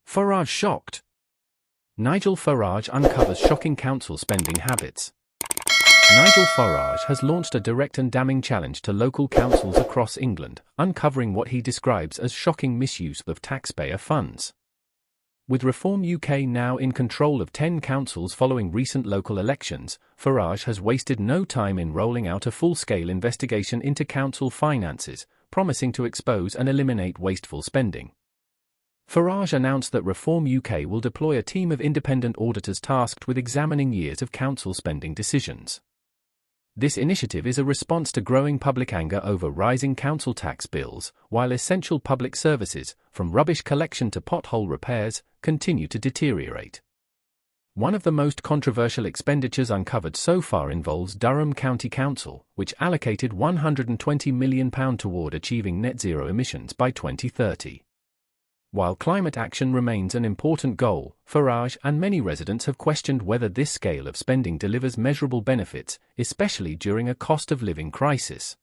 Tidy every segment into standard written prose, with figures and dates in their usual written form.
Farage shocked. Nigel Farage uncovers shocking council spending habits. Nigel Farage has launched a direct and damning challenge to local councils across England, uncovering what he describes as shocking misuse of taxpayer funds. With Reform UK now in control of 10 councils following recent local elections, Farage has wasted no time in rolling out a full-scale investigation into council finances, promising to expose and eliminate wasteful spending. Farage announced that Reform UK will deploy a team of independent auditors tasked with examining years of council spending decisions. This initiative is a response to growing public anger over rising council tax bills, while essential public services, from rubbish collection to pothole repairs, continue to deteriorate. One of the most controversial expenditures uncovered so far involves Durham County Council, which allocated £120 million toward achieving net zero emissions by 2030. While climate action remains an important goal, Farage and many residents have questioned whether this scale of spending delivers measurable benefits, especially during a cost of living crisis.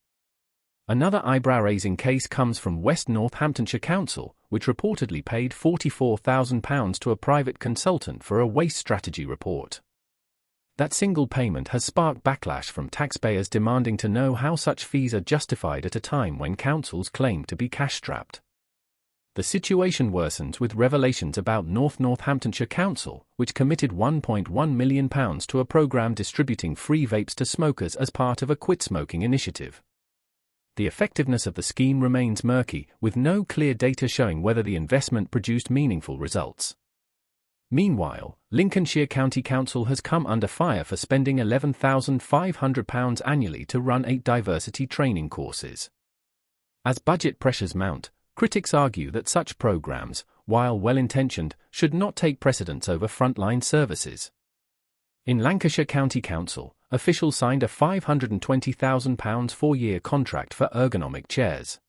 Another eyebrow-raising case comes from West Northamptonshire Council, which reportedly paid £44,000 to a private consultant for a waste strategy report. That single payment has sparked backlash from taxpayers demanding to know how such fees are justified at a time when councils claim to be cash-strapped. The situation worsens with revelations about North Northamptonshire Council, which committed £1.1 million to a programme distributing free vapes to smokers as part of a quit smoking initiative. The effectiveness of the scheme remains murky, with no clear data showing whether the investment produced meaningful results. Meanwhile, Lincolnshire County Council has come under fire for spending £11,500 annually to run 8 diversity training courses. As budget pressures mount, critics argue that such programs, while well-intentioned, should not take precedence over frontline services. In Lancashire County Council, officials signed a £520,000 4-year contract for ergonomic chairs.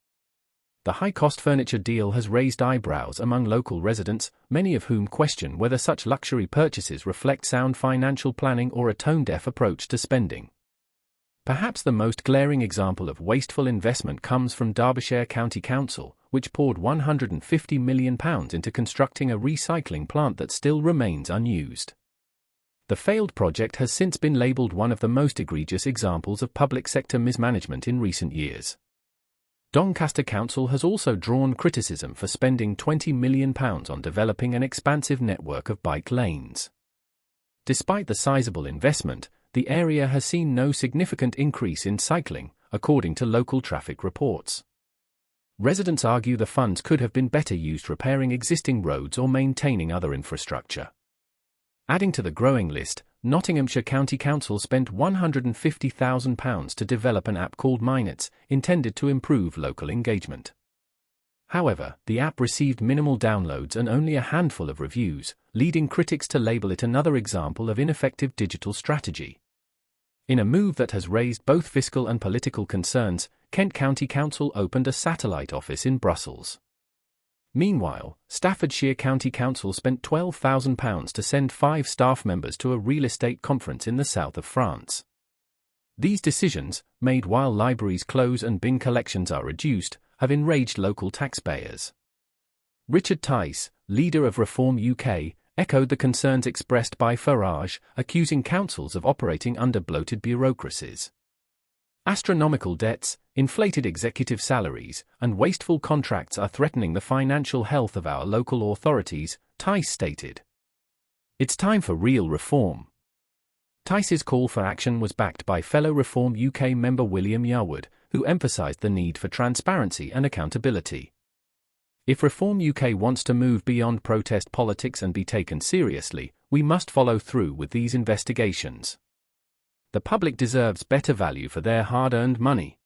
The high-cost furniture deal has raised eyebrows among local residents, many of whom question whether such luxury purchases reflect sound financial planning or a tone-deaf approach to spending. Perhaps the most glaring example of wasteful investment comes from Derbyshire County Council, which poured £150 million into constructing a recycling plant that still remains unused. The failed project has since been labelled one of the most egregious examples of public sector mismanagement in recent years. Doncaster Council has also drawn criticism for spending £20 million on developing an expansive network of bike lanes. Despite the sizable investment, the area has seen no significant increase in cycling, according to local traffic reports. Residents argue the funds could have been better used repairing existing roads or maintaining other infrastructure. Adding to the growing list, Nottinghamshire County Council spent £150,000 to develop an app called Minutes, intended to improve local engagement. However, the app received minimal downloads and only a handful of reviews, leading critics to label it another example of ineffective digital strategy. In a move that has raised both fiscal and political concerns, Kent County Council opened a satellite office in Brussels. Meanwhile, Staffordshire County Council spent £12,000 to send 5 staff members to a real estate conference in the south of France. These decisions, made while libraries close and bin collections are reduced, have enraged local taxpayers. Richard Tice, leader of Reform UK, echoed the concerns expressed by Farage, accusing councils of operating under bloated bureaucracies. Astronomical debts, inflated executive salaries, and wasteful contracts are threatening the financial health of our local authorities, Tice stated. It's time for real reform. Tice's call for action was backed by fellow Reform UK member William Yarwood, who emphasised the need for transparency and accountability. If Reform UK wants to move beyond protest politics and be taken seriously, we must follow through with these investigations. The public deserves better value for their hard-earned money.